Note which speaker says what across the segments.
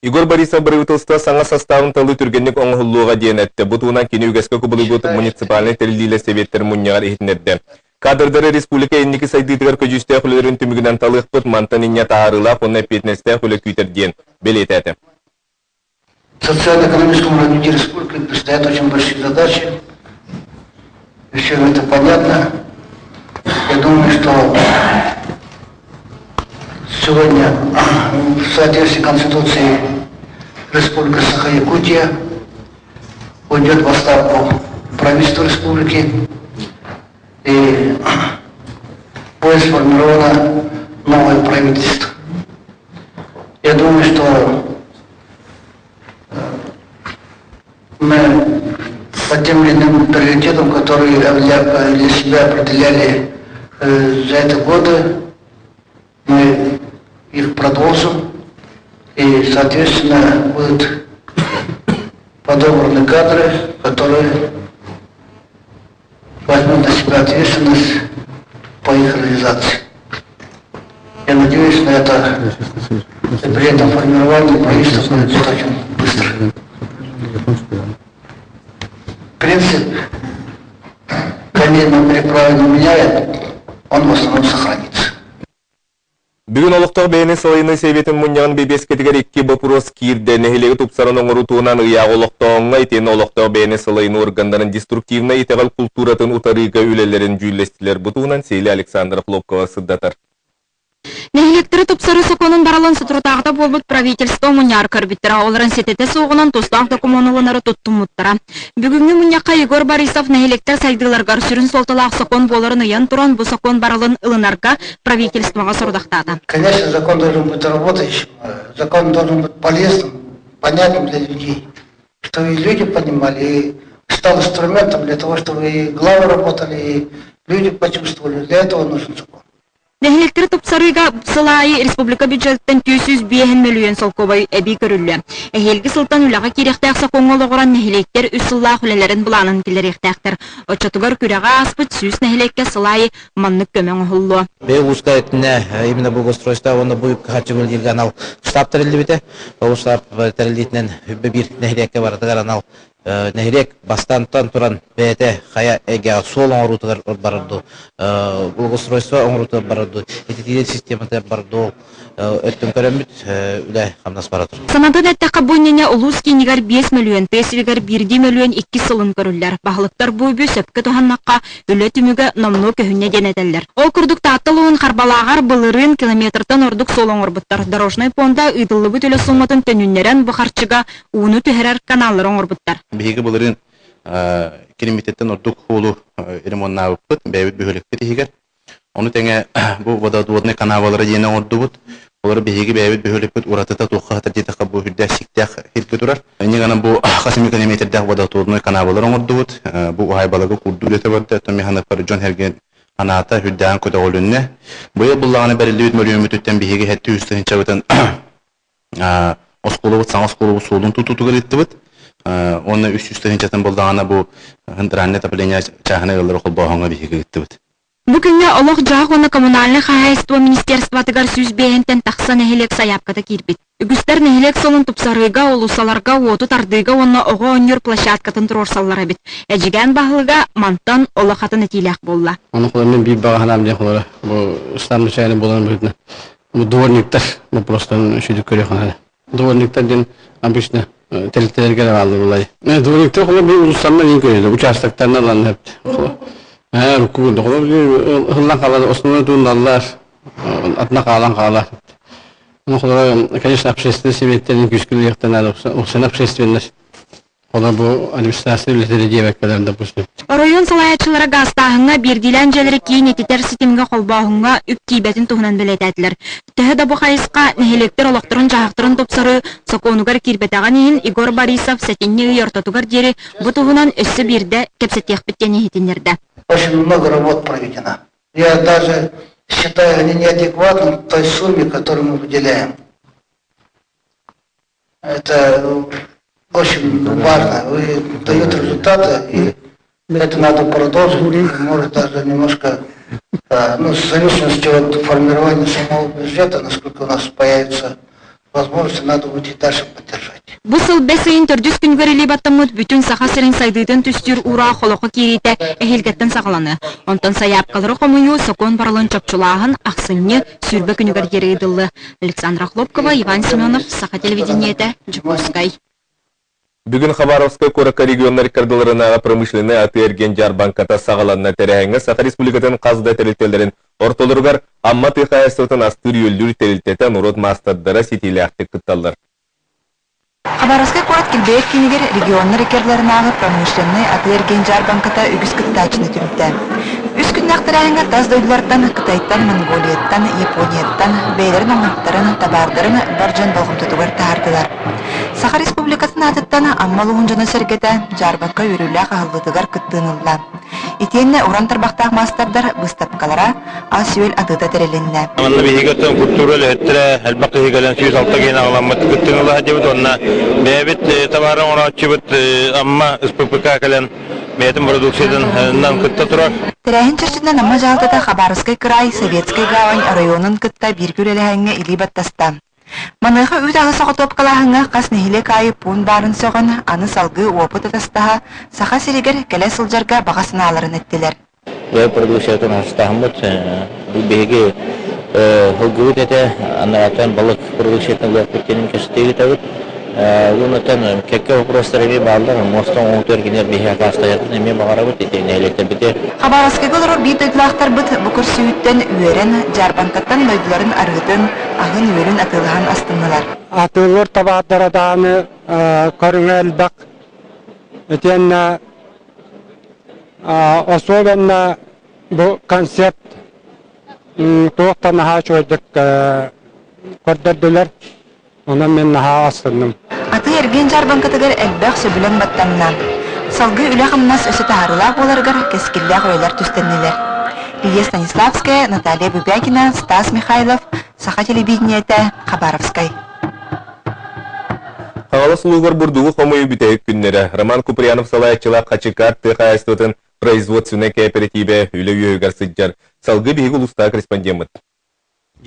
Speaker 1: Игорь Борисов правительство саңа составын талы түргенник оңғылуға дейінетті. Бұтуынан кені үгескі күбілігіт муниципальный тәрілдейлі севеттер мұнияғар ехінерді. Кадрдары республика еннекі сайдыдығар көжісті құлырын түмігінен талық бұт мантан инне тағарыла фонна петнесті құлы күйтерден белет әті.
Speaker 2: В социально-экономическом развитии республики предстоят очень большие задачи. И все это понятно. Я думаю, что сегодня в соответствии с Конституцией Республика Саха-Якутия уйдет в отставку правительства республики и будет сформировано новое правительство. Я думаю, что мы по тем или иным приоритетам, которые для себя определяли за эти годы, мы их продолжим, и, соответственно, будут подобраны кадры, которые возьмут на себя ответственность по их реализации. Я надеюсь, на это при этом формировании правительства будет очень быстро. Принцип конейного переправы не меняет, он в основном сохранится.
Speaker 1: Бүгін олықтық бәйіні салайыны сәйбетін мұниян бейбес кетігер 2 бапурос кирді нәхелегі тұпсарының ұруtuğunан ұяғы олықтауыңа етені олықтық бәйіні салайыны органдарын деструктивна етеғал культуратын ұтарыға өлелерін жүйілестілер бұтуынан Сейлі Александр Хлопкова сыддатар.
Speaker 3: Нәхелектері тұпсары соқонын баралан сұтыртағда болбыт правительство мұняр көрбіттіра оларын сететі соғынан тұстақ документалынары тұттымыттыра. Бүгінгі мұняққа Игорь Борисов нәхелектер сайдыларғар сүрін солталақ соқон боларын ұян тұран бұл соқон баралын ылынарға правительствоға сұрдақтады.
Speaker 2: Конечно, закон должен быть работающим, закон должен быть полезным, понятным для людей, чтобы и люди понимали, и стал инструментом для того, чтобы и главы работали, и люди почувствовали. Для этого нужен закон.
Speaker 3: Нәхелектері тұпсарыға сылайы республика бюджеттен 205 миллион солковай әбей көрілі. Әхелгі сылтан үліға керекті ақса қоңғылы құран нәхелектер үс сыллақ үлелерін бұланын келер ектәқтір. Отчатығар күреға аспыт сүз нәхелекке сылайы маннық көмен ұғылы.
Speaker 4: Бей ұлысқа етіне, именно благоустройство, оны бұйып қачығыл елге анал штаб тәрілді біті. Ол штаб тәрілдетінен бір нәхелекке бардығар анал нәхелек бастантан тұран бәйті қая әге сол оңырутығар барады. Благоустройство оңырутығар барады. Этитилет систематы барды. Өттің көрімбіт үлі қамнас барады.
Speaker 3: Санадан әттіққа бойнене ұлыс негер 5 миллион, песілігер 1 миллион 2 сылын көрілер. Бағылықтар бойбі сөпкі тұханнаққа үлі түмігі номну көхіне денетелер. Ол күрдікті аттылуын қарбалағар бұлырын километртан ордық сол оңырбыттар. Дорожной понда ұйдылы бүт үлі сұлматын төнүннерен бұқарчыға уыны түхерер каналлар оңырбыттар.
Speaker 5: Биһиги буларын километртен ордук холу ремонтна өппөт бәйбит бөһөлөккө тигер. Оны теңе бу вододводный канавалары жена ордубут. Олар биһиги бәйбит бөһөлөккө уратата тухка тәҗитә кабу хүддә сиктәх хилке турар. Нигәнә бу касым километрдә вододводный канавалары ордубут. Бу айбалыгы курдулете барды. Тәме хана парҗон һәрген аната хүддән көтөгөлүнне. Бу буллаганы бәрелүт мөлөмө төттән биһиги хәтта үстән чабытын осколубут саңасколубут солун тутутуга диттибит. Оны үс-үстен чатын болдағана бұл ғындыранны тапыления чағына ғылыр оқыл бағанға бейгі кетті бұд.
Speaker 3: Бүкінне олық жақ оны коммунальный хағайство министерстватығар сүз бейінтен тақса нәхелек саяпқата кербет. Үгістер нәхелек солын тұпсарыға, олусаларға, оты тардыға оны оға өнер площадкатын тұрорсаллар әбет. Әжіген бағылыға мантан олықатын әтиләк болла.
Speaker 6: Оны қолармен бейб бағанам ден қолары. Бұл ұстамды шайны болған бұйтіні. Бұл дворниктар, бұл просто шүйдік көре қанады. Дворниктар ден обычно территорияльге алды булай. Дворниктер қолар бей ұлыстарынан ең көреді. Участактарына аланы әпті. Рукуында қолар ғылдан қалады. Осынына туындалар. Атына қалан қалар. Қолар, конечно, общественный себеттерін күшкілі ектенады. Осыны общественность. Қолар бұл администрация үлетері дейбәккелерінде бұшты.
Speaker 3: Район салаятчылары гастағыңа бердилен жәлері кейін ететер сетімге қолбағыңа үп кейбетін тұғынан білетәділер. Тәхі да бұл қайысқа нәхелектер олықтырын жағықтырын топсары соқонуғар кербетаған ең Игорь Борисов сәтінне үйортатуғар дері бұл тұғынан өссі берді кепсетеқ біттені етіндерді.
Speaker 2: Очень много работ проведено. Я даже считаю, они неадекватны той сумме, которую мы выделяем. Это очень важно. Вы даете результаты, и это надо продолжить. Может даже немножко, в зависимости от формирования самого бюджета, насколько у нас появится возможности надо будет и дальше поддержать.
Speaker 3: Бу сыл бесейин төрдүс күнгөр или баттамыт бүтүн саха сырын сайдыдын түстүр ура холоко кирите эхилгеттен сагаланы. Онтон саяп калыры комую сокон барылын чопчулаахын аксылны сүрбө күнүгөр керейдылы. Александра Хлопкова, Иван Семенов, Саха телевидениете, Жукускай.
Speaker 1: Бүгін Хабаровская Корака регионна рекордыларына промышленный атырген Жарбанката сағаланна тәрәңі Саха Республикатын қазда тәрілтелерін ортолырғар амма тыхайсытын астыр елдер тәрілтетен урод мастаддара сетелі ақты күтталдар.
Speaker 7: Хабаровская Корат Килбеев кинигер регионна рекордыларына промышленный атырген Жарбанката үгіз күттачыны түрілді. Үс күннақтырайыңа таз дойдылардан Қытайттан, Монголияттан, Японияттан, бейлерін оңаттарын, табардарын баржан балғым тұтығыр тағардылар. Саха Республикасын атыттан аммалуғын жаны сәргеті Жарбакка өрілі қағылдығыр күттіңілді. Итенне уран тарбақтақ мастардар бұстапқалара асүйел атыда тәрелінне.
Speaker 8: Анна бейгеттен культуралы өттірі әлбақы егелен сүйіз алта кейін ағыламыт күттіңілді әдебіт онына бәйбіт табарын оңратчы бұт амма СППК кәлен Метим продукциядан кытта турар.
Speaker 7: Тәрәһин чырчындан амма жалдыда Хабаровскай край, Советскай гавань районын кытта бир күреләһәңгә или баттаста. Маныгы үт ағы соғытып қалағыңа қас нехиле кайы пун барын соғын, аны салғы опыт атастаға, Саха Серегер кәлі сылжарға бағасына аларын әттілер.
Speaker 9: Бәй продукциятын астағымыд, бұл бейге ғылғыт әті, анараттан балық продукциятын ғылық біткенім кәсіттегі тәуіт. Лунатан кәкке вопростарыми балдар, мостон оңтөр генер бейхе қастаятын әме бағара бұд етейіне әлеттер біте.
Speaker 7: Хабаровскай ғылырыр бейт өйділақтар бұд бұқыр сүйіттен үйерін, Жарбанкаттан дойдыларын арғытын, ағын үйерін атылған астынылар.
Speaker 10: Атылыр табаддар аданы көріңі әлбақ. Өтенна особенно бұл концепт тоқтан аға чойдық көрдірділер. Онан мен наға астынным.
Speaker 7: Аты ерген Жарбанкатыгар әлбәқ сөбілен баттаннан. Салғы үлі қымнас өсі тағарылақ оларғар кескілдәқ ойлар түстеннелер. Лия Станиславская, Наталья Бубякина, Стас Михайлов, Саха телевидениеті, Хабаровскай.
Speaker 1: Қағалы сұлуғыр бұрдуғы қомойы бүтәйік күннері. Роман Куприянов салайықчылақ қачықар тыхайстытын производственный кооперативе үлі үйегер сыджар. Салғы бейгі ұлыста корреспондент.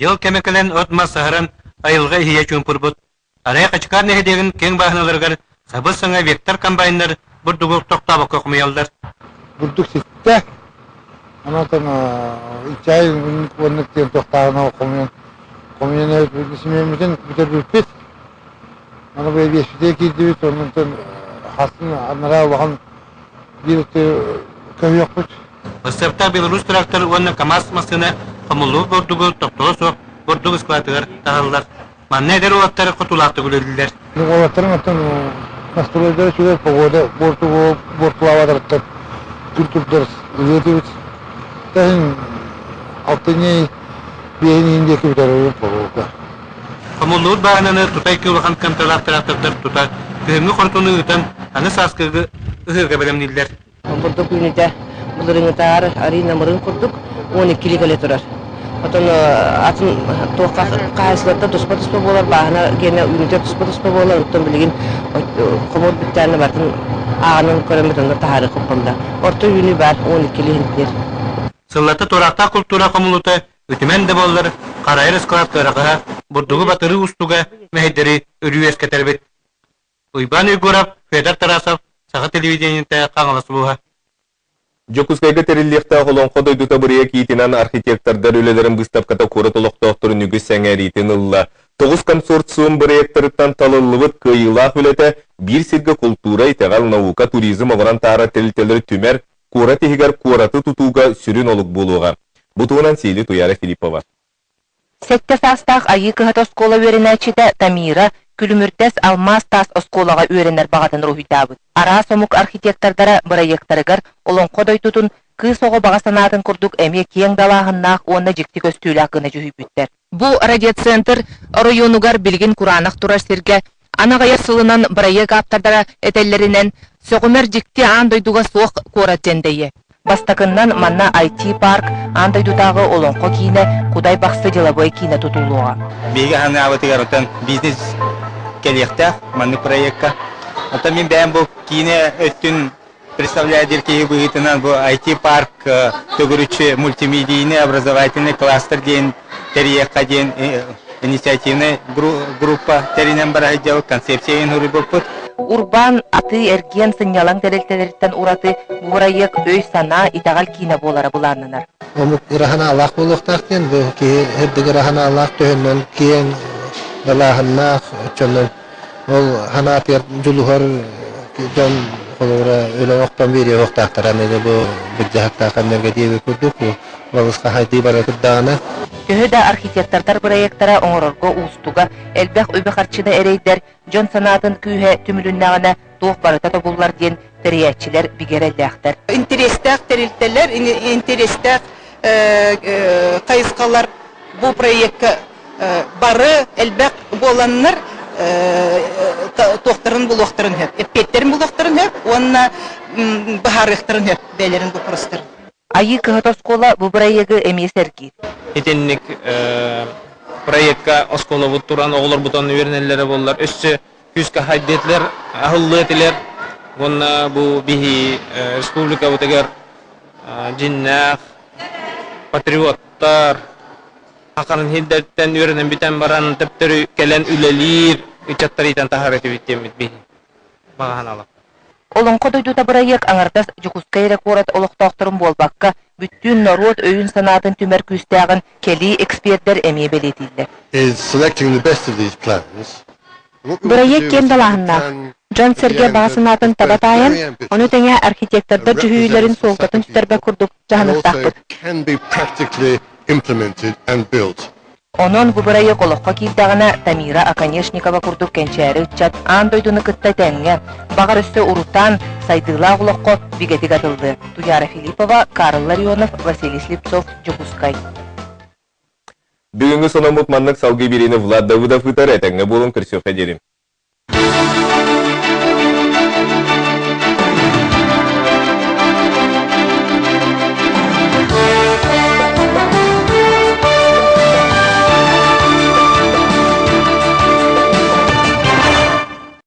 Speaker 11: Жыл кәмекілен отма сағырын айылға хия чүмпұрбұт. Арай қачықар нәхедеген кен бағыналарғар сабы саңа вектор комбайндар бұрдуғы тоқтабы көқмейалдар.
Speaker 10: Бұрдуқ сетті. Анатан ичай өніктен тоқтағына қомейен өтісімемізен бүтер бүлпет. Аны бұл бешпете келді өт, онынтан хасын анара оған бірікті көмек бұд.
Speaker 11: Бұстапта Беларусь трактор оны КамАЗ масына қамылу бұрдуғы тоқтығы соқ бұрдуғы складығар тағылдар. Манна әдер олаттары құтулақты күлелділер.
Speaker 10: Олаттарын аттан настройлдары сөйлер погода бортулавадырыттар күртүрдер үлеті өт. Тәхін алтыне бейін ендекі бітер өт погода.
Speaker 11: Қамылуыт бағынаны тұтай кеулыған контролар трактордар тұта күхімгі құртуны ұтан аны сасқығы ұғырға бәлемнелдер.
Speaker 12: Бұрдық үйнеті бұлырыңы тағар арина мұрын құрдық 12 кілі тұрар. Отон атын тоққа қайсылатта тұспа-тұспа болар, бағына гене үйнетер тұспа-тұспа болар, ұттан білген құмыр біттәріні бартын ағының көрімітінді тағары құппында. Орта үйні бар 12 лентер.
Speaker 11: Сыллаты торақта культура қомылуты үтімен де болар, қарайыр скалат қырақыға, бұрдығы батыры ұстуға мәйдері үрі ескетәрбет. Уйбан Үйгоров, Федор Тарасов, Саха телевидениеті қаңыласы бұға.
Speaker 1: Жокускайга териллиқта холонқо дойдута бұрия кейтінен архитектордар өлелерін бұстапката көрі толықтоқтырын үгі сәңәритін ұлла. 9 консорциум проекторыттан талылыбыт кыйылақ өлеті бір сирге культура итеғал наука туризм оғыран тағара терілтелері түмер кора тегігер кораты тұтуға сүрін олық болуға. Бұтуынан сейлі Туяра Филиппова.
Speaker 13: Сәтті састақ айы кығат оскола өрінәчіті Тамира, күліміртес алмаз тас осколаға өрінер бағатын рухитабыт. Ара сомук архитектордара проекторыгар олон қодой тұтын күй соғы бағасанатын күрдік әме кең далағыннақ онна жікті көстүйлі ақыны жүхіпіттер. Бұл радиоцентр районугар білген құранық тұрар серге анағайыр сылынан проект аптардара әтеллерінен соғымер жікті андойдуға соқ қорат Бастакыннан манна IT парк андойдутағы олонқо кейіне кудай бақсы деловой кейіне тұтулуға.
Speaker 14: Бейгі ханы абатығар отан бизнес келектақ, манны проектқа. Отан мен бәйін бұл кейіне өттін представляйдер кейі бұғытынан бұл IT парк төгірүчі мультимедийный образовательный кластер дейін, тәрияққа дейін инициативная группа теринен барахиджау концепциян хурибоппут.
Speaker 13: Урбан аты эрген сынялаң тәрелтелерден ураты бурайык өй сана итагал кина болары буланнар.
Speaker 10: Омук ирахана Аллах булуктактен бу ки хеддеге ирахана Аллах төннөн киен балаханнах чоннон ол хана пер жулухар жон холора ölе октан бери октактаран эде бу бижакта камерге дебе күрдүк бу балыска хайди бара кырдана.
Speaker 13: Көһөдө архитектордар проекттара оңорорго устуга элбэх өбөхарчыда эрейдер жон санатын күйе түмүлүннагына туох барыта тобуллар диен териячилер бигерелдäхтер.
Speaker 15: Интерестәк терилтелер, интерестәк кайыскалар бу проектка бары элбэх боланнар тохтарын булуктарын хеп, эппеттерин булуктарын хеп, онна бахарыктарын хеп, бәлерин бу простыр.
Speaker 13: Айы кыһыт оскола бу проекты эмесерги.
Speaker 16: Итенник проектка оскола бут туран оглор бутан вернеллери боллар. Өссө күскө хайдетлер, ахыллытылар. Онна бу бихи республика бутагар жиннах патриоттар акарын хиддеттен вернен битен баран тептери келен үлелир ичаттаритан тахарыты биттемит бихи. Баганала.
Speaker 13: Олонко дойдута проект аңартас жукускай рекорд олоктоктурун болбакка бүттүн народ өйүн санатын түмөр күстагын кели эксперттер эме белетилди. Проект кендалахынна Жон Серге басынатын табатайын, оны теңе архитектордар жүхүйлерин солтатын түтербе курдук жаһанықтақпыт. Онон бу проект олоққа килдагына Тамира Аканешникова курдук кенчери чат ан дойдуны кытта теңе багар өстө урутан сайдыла олоққа бигетик атылды. Туяра Филиппова, Карл Ларионов, Василий Слепцов, Жукускай.
Speaker 1: Бүгүнгү сономут маннык салгы биrini Влад Давыдов ытар этеңе болун кырсык эдерим.